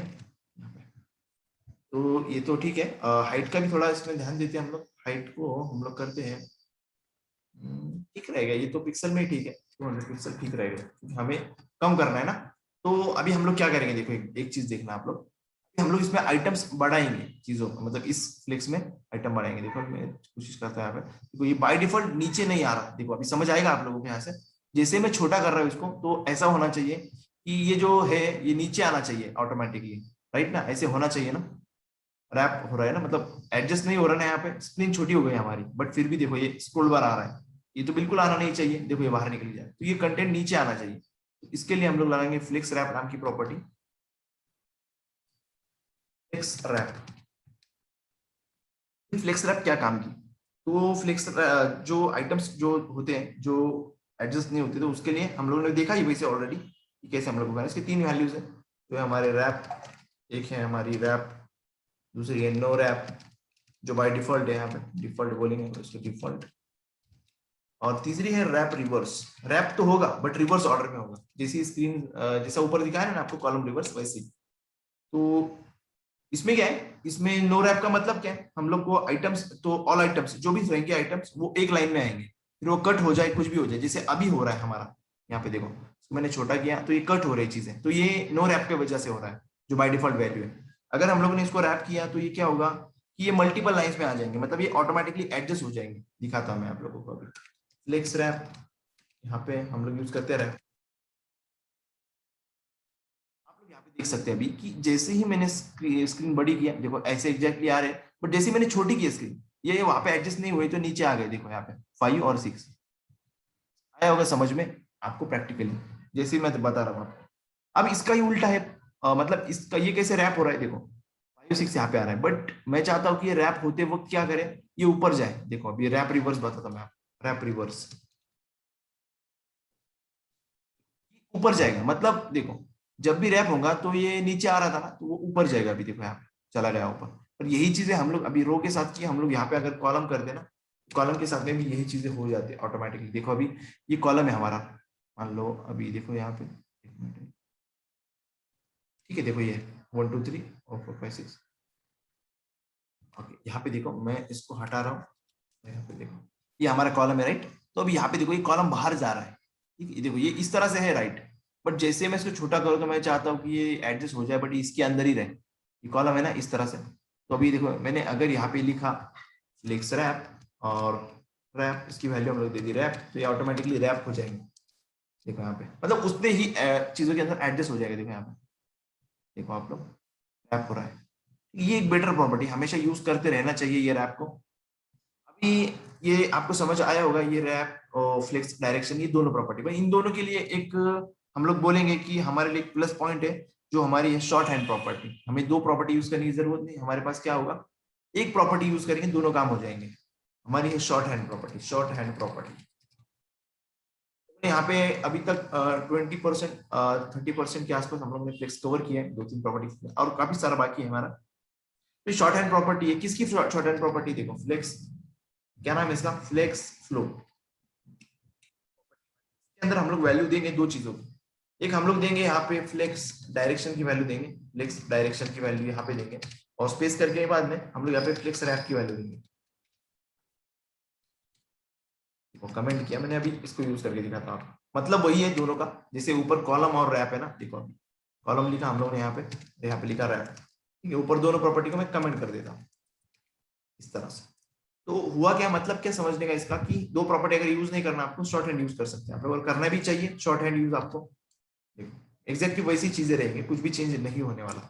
तो ये तो ठीक है। हाइट का भी थोड़ा इसमें ध्यान देते हैं हम लोग, हाइट को हम लोग करते हैं, ठीक रहेगा, ये तो पिक्सल में ही ठीक है, 200 पिक्सल ठीक रहेगा, क्योंकि हमें कम करना है ना। तो अभी हम लोग क्या करेंगे, देखो एक चीज देखना आप लोग, हम लोग इसमें आइटम्स बढ़ाएंगे चीजों, मतलब इस फ्लेक्स में आइटम बढ़ाएंगे। देखो मैं कोशिश करता है यहाँ पे, देखो ये बाय डिफॉल्ट नीचे नहीं आ रहा, देखो अभी समझ आएगा आप लोगों को, यहाँ से जैसे मैं छोटा कर रहा हूँ इसको, तो ऐसा होना चाहिए कि ये जो है ये नीचे आना चाहिए ऑटोमेटिकली, राइट ना, ऐसे होना चाहिए ना। रैप हो रहा है ना, मतलब एडजस्ट नहीं हो रहा ना, यहाँ पे स्क्रीन छोटी हो गई हमारी, बट फिर भी देखो ये स्क्रॉल बार आ रहा है, ये तो बिल्कुल आना नहीं चाहिए, देखो ये बाहर निकल जाए, तो ये कंटेंट नीचे आना चाहिए। इसके लिए हम लोग लगाएंगे फ्लेक्स रैप नाम की property. Flex wrap, flex wrap क्या काम की, तो फ्लेक्स जो आइटम्स जो होते हैं जो एडजस्ट नहीं होते, तो उसके लिए हम लोगों ने देखा ही वैसे ऑलरेडी कैसे हम लोग को करना है। इसके 3 वैल्यूज है, तो हमारे रैप, एक है हमारी रैप, दूसरी है नो रैप जो बाय डिफॉल्ट है, यहाँ पे डिफॉल्ट बोलेंगे तो इसको डिफॉल्ट, और तीसरी है रैप रिवर्स। रैप तो होगा बट रिवर्स ऑर्डर में होगा, जैसी स्क्रीन जैसा ऊपर दिखाया है ना आपको कॉलम रिवर्स, वैसे ही। तो इसमें क्या है, इसमें नो रैप का मतलब क्या है, हम लोग को आइटम्स, तो ऑल आइटम्स जो भी रहेंगे आइटम्स वो एक लाइन में आएंगे, फिर वो कट हो जाए कुछ भी हो जाए, जैसे अभी हो रहा है हमारा यहाँ पे देखो, तो मैंने छोटा किया तो ये कट हो रही चीजें, तो ये नो रैप की वजह से हो रहा है, जो बाय डिफॉल्ट वैल्यू है। अगर हम लोग ने इसको रैप किया तो ये क्या होगा कि ये मल्टीपल लाइंस में आ जाएंगे, मतलब ये ऑटोमेटिकली एडजस्ट हो जाएंगे। दिखाता हूं मैं आप लोगों को अभी फ्लेक्स रैप, यहाँ पे हम लोग यूज करते रहे, आप लोग यहाँ पे देख सकते हैं अभी कि जैसे ही मैंने स्क्रीन बड़ी किया, देखो ऐसे एग्जैक्टली आ रहे हैं, बट जैसे ही मैंने छोटी की स्क्रीन, ये वहां पे एडजस्ट नहीं हुए तो नीचे आ गए, देखो यहाँ पे 5 और 6 आया होगा समझ में आपको प्रैक्टिकली, जैसे ही मैं तो बता रहा हूँ आपको। अब इसका ही उल्टा है, मतलब इसका ये कैसे रैप हो रहा है, देखो 5 6 यहाँ पे आ रहा है, बट मैं चाहता हूँ कि ये रैप होते वक्त क्या करे, ये ऊपर जाए। देखो अभी रैप रिवर्स बताता मैं आपको, रैप रिवर्स ऊपर जाएगा, मतलब देखो जब भी रैप होगा तो ये नीचे आ रहा था ना, तो वो ऊपर जाएगा, अभी देखो यहाँ पे चला गया ऊपर। और यही चीजें हम लोग अभी रो के साथ की, हम लोग यहाँ पे अगर कॉलम कर देना, कॉलम के साथ में भी यही चीजें हो जाती है ऑटोमेटिकली। देखो अभी ये कॉलम है हमारा, मान लो अभी देखो यहाँ पे, एक मिनट, ठीक है देखो ये 1 2 3 और 4 5 6, ओके यहाँ पे देखो मैं इसको हटा रहा हूँ, यहाँ पे देखो ये हमारा कॉलम है राइट, तो अभी यहाँ पे देखो ये कॉलम बाहर जा रहा है, ठीक है देखो ये इस तरह से है राइट, बट जैसे मैं इसको छोटा करूँ तो मैं चाहता हूँ कि ये एडजस्ट हो जाए, बट इसके अंदर ही रहे, ये कॉलम है ना इस तरह से। तो अभी देखो मैंने अगर यहाँ पे लिखा फ्लेक्स रैप और रैप, इसकी वैल्यू हम लोग दे दी रैप, तो ये ऑटोमेटिकली रैप हो जाएंगे। देखो यहाँ पे मतलब उतने ही चीजों के अंदर एडजस्ट हो जाएगा, देखो यहाँ पे देखो आप लोग रैप हो रहा है। ये एक बेटर प्रॉपर्टी, हमेशा यूज करते रहना चाहिए ये रैप को। अभी ये आपको समझ आया होगा, ये रैप और फ्लेक्स डायरेक्शन, ये दोनों प्रॉपर्टी, भाई इन दोनों के लिए एक हम लोग बोलेंगे कि हमारे लिए प्लस पॉइंट है, जो हमारी है शॉर्ट हैंड प्रॉपर्टी। हमें 2 प्रॉपर्टी यूज करने की जरूरत नहीं, हमारे पास क्या होगा, एक प्रॉपर्टी यूज करेंगे, दोनों काम हो जाएंगे। हमारी है short hand property, short hand property. यहाँ पे अभी तक 20% 30% के आसपास हम लोग ने फ्लेक्स कवर किया है, 2 3 प्रॉपर्टी और काफी सारा बाकी है हमारा। तो शॉर्ट हैंड प्रॉपर्टी है, किसकी शॉर्ट हैंड प्रॉपर्टी, देखो फ्लेक्स, क्या नाम है इसका, फ्लेक्स फ्लो। के अंदर हम लोग वैल्यू देंगे 2 चीजों की, एक हम लोग देंगे यहाँ पे फ्लेक्स डायरेक्शन की वैल्यू देंगे, फ्लेक्स डायरेक्शन की वैल्यू यहाँ पे देंगे, और स्पेस करके बाद में हम लोग यहाँ पे फ्लेक्स रैप की वैल्यू देंगे। कमेंट किया मैंने, अभी इसको यूज करके दिखाता हूँ, मतलब वही है दोनों का, जैसे ऊपर कॉलम और रैप है ना, देखो अभी कॉलम लिखा हम लोग ने यहाँ पे लिखा रैप, ठीक है, ऊपर दोनों प्रॉपर्टी को मैं कमेंट कर देता हूँ इस तरह से। तो हुआ क्या, मतलब क्या समझने का इसका, कि 2 प्रॉपर्टी अगर यूज नहीं करना आपको, शॉर्ट हैंड यूज कर सकते हैं आप, अगर करना भी चाहिए शॉर्ट हैंड यूज आपको, एग्जैक्टली वैसी चीजें रहेंगी, कुछ भी चेंज नहीं होने वाला।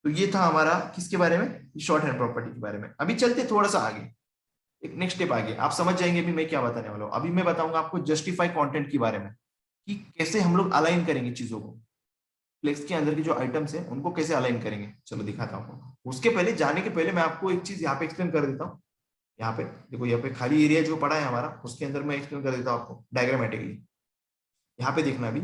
तो ये था हमारा किसके बारे में, शॉर्ट हैंड प्रॉपर्टी के बारे में। अभी चलते थोड़ा सा आगे, एक नेक्स्ट स्टेप आगे, आप समझ जाएंगे अभी मैं क्या बताने वाला हूँ। अभी मैं बताऊंगा आपको जस्टिफाई कंटेंट के बारे में, कि कैसे हम लोग अलाइन करेंगे चीजों को, फ्लेक्स के अंदर की जो आइटम्स है उनको कैसे अलाइन करेंगे, चलो दिखाता हूँ आपको। उसके पहले, जाने के पहले मैं आपको एक चीज यहाँ पे एक्सप्लेन कर देता हूँ। यहाँ पे देखो, यहाँ पे खाली एरिया जो पड़ा है हमारा, उसके अंदर मैं एक्सप्लेन कर देता हूँ आपको डायग्रामेटिकली। यहाँ पे देखना अभी,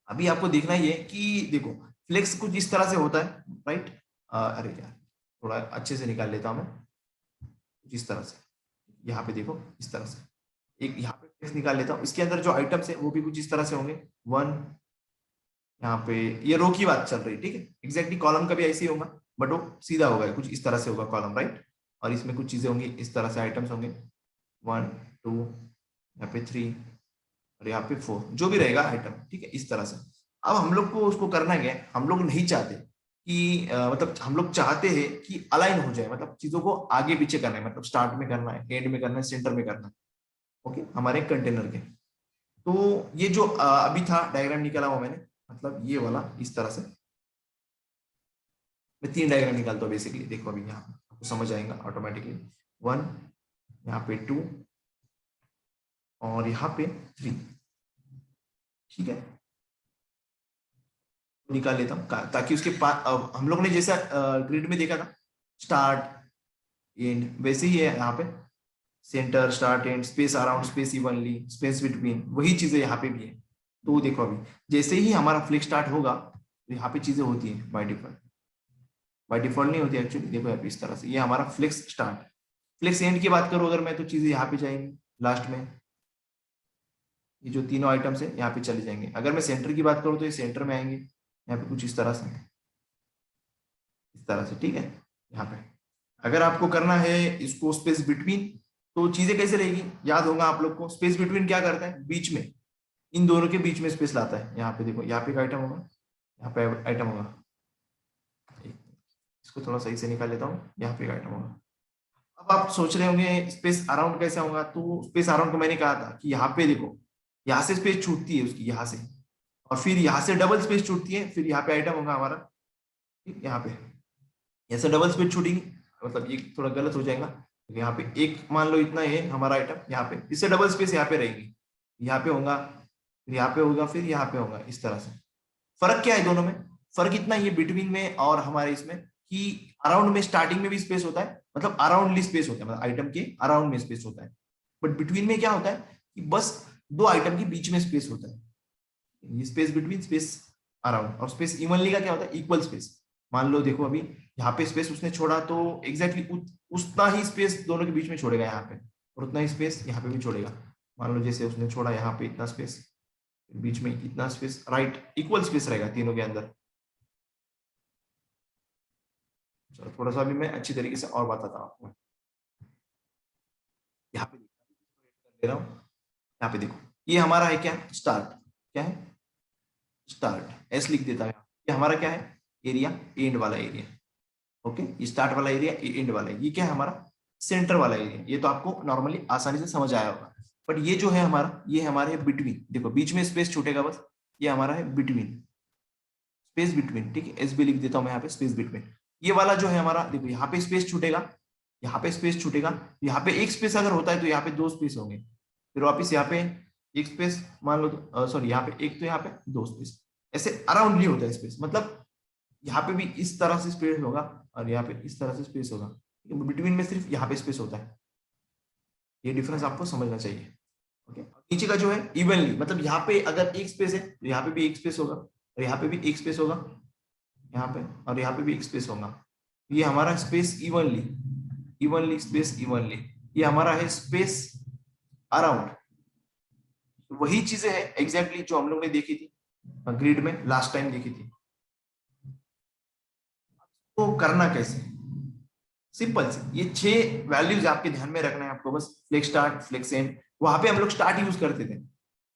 अभी आपको देखना ही है कि देखो फ्लेक्स कुछ इस तरह से होता है राइट, अरे यार थोड़ा अच्छे से निकाल लेता हूं मैं, कुछ इस तरह से, यहाँ पे देखो इस तरह से, एक यहाँ पे फ्लेक्स निकाल लेता हूँ, इसके अंदर जो आइटम्स है वो भी कुछ इस तरह से होंगे। 1, यहाँ पे ये रो की बात चल रही है, ठीक है, एग्जैक्टली कॉलम का भी ऐसे ही होगा, बट वो सीधा होगा, कुछ इस तरह से होगा कॉलम राइट, और इसमें कुछ चीजें होंगी इस तरह से, आइटम्स होंगे 1 2, यहाँ पे 3 और यहाँ पे 4, जो भी रहेगा आइटम, ठीक है इस तरह से। अब हम लोग को उसको करना क्या है, हम लोग नहीं चाहते कि मतलब हम लोग चाहते हैं कि अलाइन हो जाए, मतलब चीजों को आगे पीछे करना है, मतलब स्टार्ट में करना है, एंड में करना है, सेंटर में करना है, ओके हमारे कंटेनर के। तो ये जो अभी था डायग्राम निकाला हुआ मैंने, मतलब ये वाला इस तरह से, मैं 3 डायग्राम निकालता हूँ बेसिकली, देखो अभी यहाँ आपको समझ आएगा ऑटोमेटिकली। 1, यहाँ पे 2 और यहाँ पे 3, ठीक है, निकाल लेता हूँ ताकि उसके पास हम लोग ने जैसा ग्रिड में देखा था स्टार्ट एंड, वैसे ही है यहाँ पे, centre start and space around space evenly space between, वही चीजें यहाँ पे भी है। तो देखो अभी जैसे ही हमारा फ्लिक स्टार्ट होगा तो यहाँ पे चीजें होती है बाय डिफॉल्ट, बाय डिफॉल्ट नहीं होती एक्चुअली, देखो यहाँ पे इस तरह से, ये हमारा फ्लिक्स स्टार्ट। फ्लिक्स एंड की बात करूँ अगर मैं, तो चीजें यहाँ पे जाएंगी लास्ट में, ये जो तीनों आइटम्स है यहाँ पे चले जाएंगे। अगर मैं सेंटर की बात करूँ तो ये सेंटर में आएंगे यहाँ पे कुछ इस तरह से, इस तरह से, ठीक है। यहाँ पे अगर आपको करना है इसको स्पेस बिटवीन, तो चीजें कैसे रहेगी, याद होगा आप लोग को, स्पेस बिटवीन क्या करता है, बीच में, इन दोनों के बीच में स्पेस लाता है। यहाँ पे देखो, यहाँ पे एक आइटम होगा, यहाँ पे आइटम होगा, इसको थोड़ा सही से निकाल लेता हूँ, यहाँ पे एक आइटम होगा। अब आप सोच रहे होंगे स्पेस अराउंड कैसे होगा, तो स्पेस अराउंड को मैंने कहा था कि यहाँ पे देखो, यहाँ से स्पेस छूटती है उसकी, यहाँ से, और फिर यहाँ से डबल स्पेस छूटती है, फिर यहाँ पे आइटम होगा हमारा, ठीक, यहाँ पे ऐसे डबल स्पेस छूटेगी, मतलब ये थोड़ा गलत हो जाएगा, यहाँ पे एक मान लो इतना है हमारा आइटम, यहाँ पे इससे डबल स्पेस यहाँ पे रहेगी, यहाँ पे होगा, फिर यहाँ पे होगा, फिर यहाँ पे होगा, इस तरह से। फर्क क्या है दोनों में, फर्क इतना ये बिटवीन में और हमारे इसमें, कि अराउंड में स्टार्टिंग में भी स्पेस होता है, मतलब अराउंडली स्पेस होता है, मतलब आइटम के अराउंड में स्पेस होता है, बट बिटवीन में क्या होता है कि बस दो आइटम के बीच में स्पेस होता है, ये स्पेस बिटवीन, स्पेस अराउंड। और स्पेस इवनली का क्या होता है, इक्वल स्पेस। मान लो देखो अभी यहाँ पे स्पेस उसने छोड़ा, तो एग्जैक्टली उतना ही स्पेस दोनों के बीच में छोड़ेगा यहाँ पे, और उतना ही स्पेस यहाँ पे भी छोड़ेगा। मान लो जैसे उसने छोड़ा यहाँ पे इतना स्पेस, बीच में इतना स्पेस, राइट, इक्वल स्पेस रहेगा तीनों के अंदर। चलो थोड़ा सा अभी मैं अच्छी तरीके से और बताता हूँ आपको, यहाँ पे दे रहा हूँ, यहाँ पे देखो, ये हमारा है क्या, स्टार्ट, क्या है, स्टार्ट, एस लिख देता है। ये हमारा क्या है, एरिया, एंड वाला एरिया, ओके, ये स्टार्ट वाला एरिया, ये एंड वाला, ये क्या है हमारा, सेंटर वाला एरिया। ये तो आपको नॉर्मली आसानी से समझ आया होगा, बट ये जो है हमारा, ये हमारे बिटवीन, देखो बीच में स्पेस छूटेगा बस, ये हमारा है बिटवीन, स्पेस बिटवीन, ठीक है, एस बी लिख देता हूं मैं यहाँ पे, स्पेस बिटवीन। ये वाला जो है हमारा, देखो यहाँ पे स्पेस छूटेगा, यहाँ पे स्पेस छूटेगा, यहाँ पे एक स्पेस अगर होता है तो यहाँ पे दो स्पेस होंगे, फिर वापिस यहाँ पे एक स्पेस, मान लो सॉरी, यहाँ पे एक, तो यहाँ पे दो स्पेस, ऐसे अराउंडली होता है स्पेस, मतलब यहाँ पे भी इस तरह से स्पेस होगा और यहाँ पे इस तरह से स्पेस होगा, बिटवीन में सिर्फ यहाँ पे स्पेस होता है। ये डिफरेंस आपको समझना चाहिए, ओके। नीचे का जो है इवनली, मतलब यहाँ पे अगर एक स्पेस है तो यहाँ पे भी एक स्पेस होगा, और यहाँ पे भी एक स्पेस होगा, यहाँ पे, और यहाँ पे भी एक स्पेस होगा। ये हमारा space evenly, evenly space evenly, ये हमारा है स्पेस अराउंड। वही चीजें है एग्जैक्टली जो हम लोग ने देखी थी ग्रिड में लास्ट टाइम देखी थी। तो करना कैसे, सिंपल से, ये 6 वैल्यूज आपके ध्यान में रखना है आपको बस, फ्लेक्स स्टार्ट, फ्लेक्स एंड, वहां पे हम लोग स्टार्ट यूज करते थे,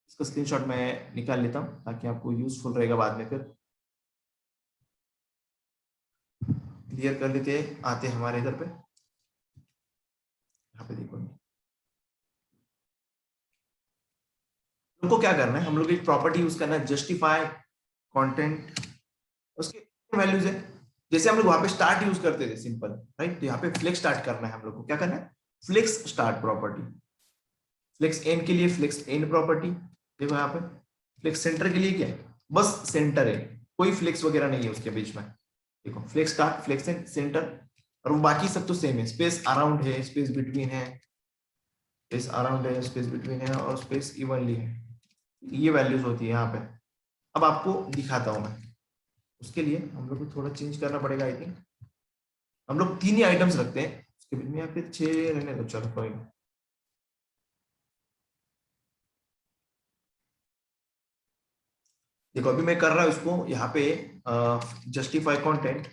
इसका स्क्रीनशॉट मैं निकाल लेता हूं ताकि आपको यूजफुल रहेगा बाद में, फिर क्लियर कर लेते हैं। आते हैं हमारे इधर पे, यहाँ पे देखो, हमको क्या करना है, हम लोग एक प्रॉपर्टी यूज करना है, जस्टिफाई कंटेंट, उसके वैल्यूज है, जैसे हम लोग वहां पे स्टार्ट यूज करते थे सिंपल, राइट, तो यहाँ पे फ्लेक्स स्टार्ट करना है हम लोग को, क्या करना है, flex start property, flex end के लिए फ्लेक्स एंड प्रॉपर्टी, देखो यहाँ पे फ्लेक्स सेंटर के लिए क्या है, बस सेंटर है, कोई फ्लेक्स वगैरह नहीं है उसके बीच में, देखो flex start, flex end, center, और वो बाकी सब तो सेम है, स्पेस अराउंड है, स्पेस बिटवीन है, स्पेस अराउंड है, स्पेस बिटवीन है, और स्पेस इवनली है, ये वैल्यूज होती है यहाँ पे। अब आपको दिखाता हूं मैं, उसके लिए हम लोग को थोड़ा चेंज करना पड़ेगा, आई थिंक हम लोग 3 ही आइटम्स रखते हैं उसके बीच में, या फिर 6 रहने दो, चलो कोई नहीं। देखो अभी मैं कर रहा हूँ इसको यहाँ पे जस्टिफाई कंटेंट,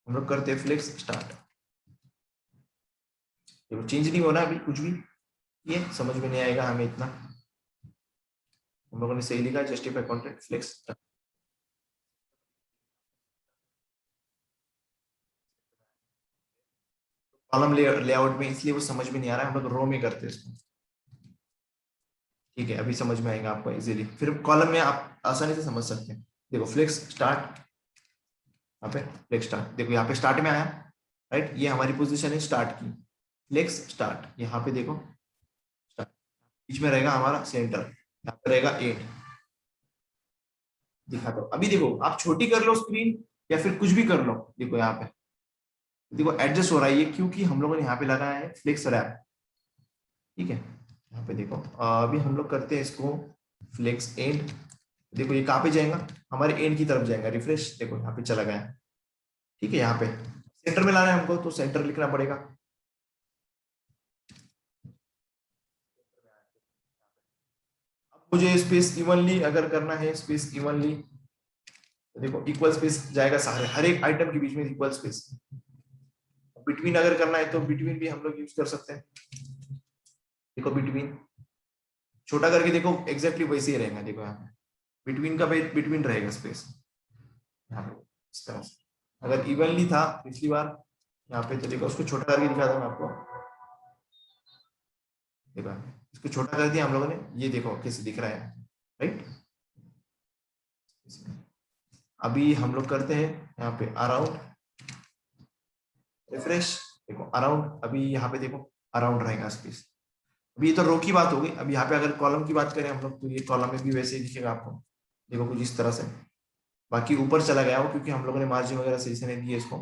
हम लोग करते हैं फ्लेक्स स्टार्ट, देखो चेंज नहीं होना अभी कुछ भी, ये समझ में नहीं आएगा हमें इतना, हम लोगों ने सही लिखा, justify content flex start, column layout में इसलिए वो समझ में नहीं आ रहा है, हम लोग रो में करते हैं इसको, ठीक है, अभी समझ में आएगा आपको इजीली, फिर कॉलम में आप आसानी से समझ सकते हैं। देखो फ्लेक्स स्टार्ट, यहाँ पे फ्लेक्स स्टार्ट, देखो यहाँ पे स्टार्ट में आया, राइट, ये हमारी पोजीशन है स्टार्ट की, फ्लेक्स स्टार्ट, यहाँ पे देखो स्टार्ट, बीच में रहेगा हमारा सेंटर, यहाँ पे रहेगा एंड, दिखाता हूँ। अभी देखो आप छोटी कर लो स्क्रीन या फिर कुछ भी कर लो, देखो यहाँ पे देखो एडजस्ट हो रहा है ये, क्योंकि हम लोगों ने यहाँ पे लगाया है फ्लेक्स रैप। ठीक है, यहाँ पे देखो अभी हम लोग करते हैं इसको फ्लेक्स एंड। देखो ये कहाँ पे जाएगा, हमारे एंड की तरफ जाएगा। रिफ्रेश, देखो यहाँ पे चला गया। ठीक है, यहाँ पे सेंटर में लाना है हमको, तो सेंटर लिखना पड़ेगा। अब मुझे स्पेस इवनली अगर करना है, स्पेस इवनली, तो देखो इक्वल स्पेस जाएगा सारे, हर एक आइटम के बीच में इक्वल स्पेस। बिटवीन अगर करना है तो बिटवीन भी हम लोग यूज कर सकते हैं। देखो बिटवीन छोटा करके देखो एग्जैक्टली वैसे ही रहेगा। देखो यहाँ पे बिटवीन का बिटवीन रहेगा स्पेस यहाँ पे इस तरह से। अगर इवनली था पिछली बार यहाँ पे, तो देखो उसको छोटा करके दिखा था मैं आपको। देखो इसको छोटा कर दिया हम लोगों ने, ये देखो कैसे दिख रहा है, राइट। अभी हम लोग करते हैं यहाँ पे अराउंड, रिफ्रेश, देखो अराउंड, अभी यहाँ पे देखो अराउंड रहेगा स्पेस। अभी ये तो रो की बात हो गई। अब यहाँ पे अगर कॉलम की बात करें हम लोग, तो ये कॉलम में भी वैसे ही दिखेगा आपको। देखो कुछ इस तरह से। बाकी ऊपर चला गया वो, क्योंकि हम लोगों ने मार्जिन वगैरह सही से नहीं दिए इसको।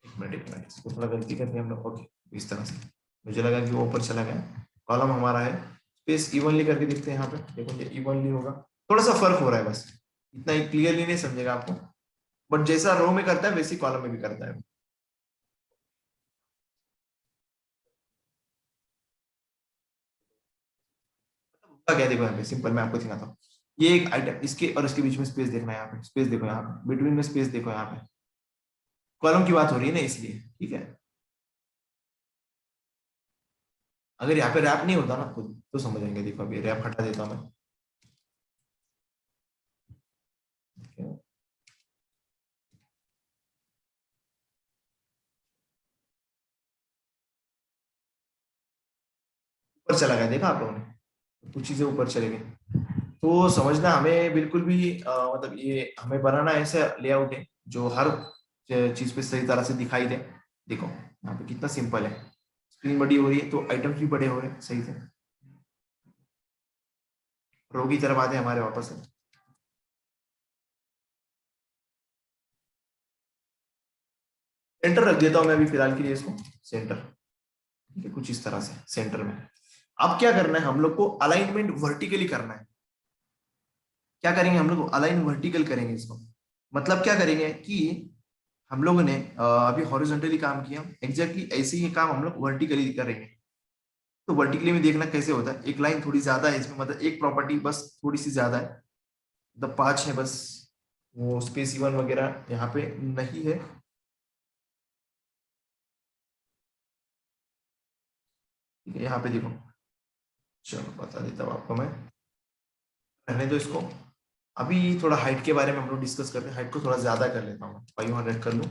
एक मिनट इसको थोड़ा गलती कर दिया हम लोग। ओके, इस तरह से मुझे लगा कि वो ऊपर चला गया। कॉलम हमारा है, स्पेस इवनली करके देखते हैं यहाँ पे। देखो ये इवनली होगा, थोड़ा सा फर्क हो रहा है बस, इतना ही क्लियरली नहीं समझेगा आपको, बट जैसा रो में करता है वैसे कॉलम में भी करता है। क्या, देखो यहाँ पे सिंपल मैं आपको दिखाता हूँ। ये एक आइटम, इसके और इसके बीच में स्पेस देखना है। यहाँ पे स्पेस देखो, यहाँ पे बिटवीन में स्पेस देखो। यहाँ पे कॉलम की बात हो रही है ना, इसलिए। ठीक है, अगर यहाँ पे रैप नहीं होता ना खुद तो समझ आएंगे। देखो अभी रैप हटा देता हूँ मैं। ऊपर चला गया, देखा आप लोगों ने, कुछ चीजें ऊपर चले गई। तो समझना, हमें बिल्कुल भी मतलब ये हमें बनाना ऐसा लेआउट है जो हर चीज पे सही तरह से दिखाई दे। देखो यहाँ पे कितना सिंपल है, स्क्रीन बड़ी हो रही है तो आइटम्स भी बड़े हो रहे हैं सही से। रो की तरफ आते हैं हमारे वापस से। सेंटर रख देता हूँ मैं अभी फिलहाल के लिए इसको, सेंटर। ठीक है, कुछ इस तरह से सेंटर में। अब क्या करना है हम लोग को, अलाइनमेंट वर्टिकली करना है। क्या करेंगे हम लोग, अलाइन वर्टिकल करेंगे इसको। मतलब क्या करेंगे कि हम लोगों ने अभी हॉरिजॉन्टली काम किया, एग्जैक्टली ऐसे ही काम हम लोग वर्टिकली करेंगे। तो वर्टिकली में देखना कैसे होता है, एक लाइन थोड़ी ज्यादा है इसमें, मतलब एक प्रॉपर्टी बस थोड़ी सी ज्यादा है, मतलब 5 है बस, वो स्पेस इवन वगैरह यहाँ पे नहीं है। ठीक है, यहाँ पे देखो, चलो बता देता हूँ आपको मैं, रहने दो इसको। अभी थोड़ा हाइट के बारे में हम लोग डिस्कस करते हैं। हाइट को थोड़ा ज्यादा कर लेता हूँ, 500 कर लूँ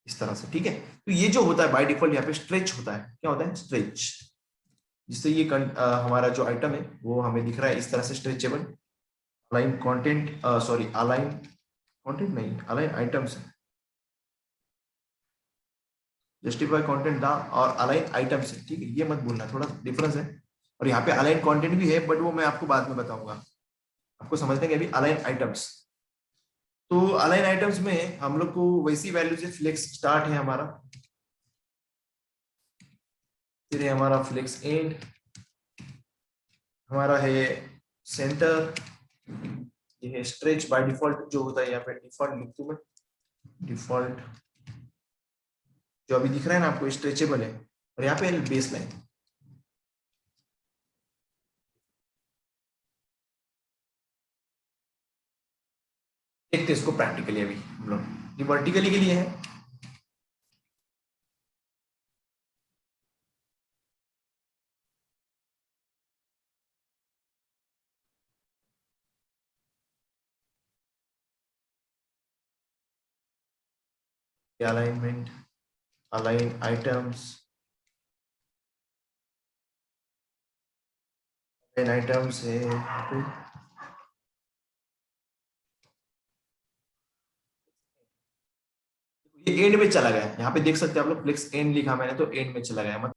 इस तरह से। ठीक है, तो ये जो होता है बाय डिफॉल्ट यहाँ पे स्ट्रेच होता है। क्या होता है, स्ट्रेच, जिससे ये हमारा जो आइटम है वो हमें दिख रहा है इस तरह से stretchable. Align content, sorry align content नहीं, अलाइन आइटम्स है। जस्टिफाई कंटेंट था और अलाइन आइटम्स है। ठीक है, ये मत भूलना, थोड़ा डिफरेंस है। और यहाँ पे अलाइन कंटेंट भी है, बट वो मैं आपको बाद में बताऊंगा। आपको समझने के अभी अलाइन आइटम्स। तो अलाइन आइटम्स में हम लोग को वैसी वैल्यू से फ्लेक्स स्टार्ट है हमारा, फिर है हमारा फ्लेक्स एंड, हमारा है सेंटर, ये है स्ट्रेच बाय डिफॉल्ट जो होता है। यहाँ पे डिफॉल्ट लिख दूं मैं, डिफॉल्ट जो अभी दिख रहा है ना आपको स्ट्रेचेबल है। और यहाँ पे बेस लाइन। देखते हैं इसको प्रैक्टिकली अभी हम लोग, ये वर्टिकली के लिए है। Alignment, align items, align items है यहाँ पे। ये एंड में चला गया, यहाँ पे देख सकते हैं आप लोग, फ्लेक्स एंड लिखा मैंने तो एंड में चला गया।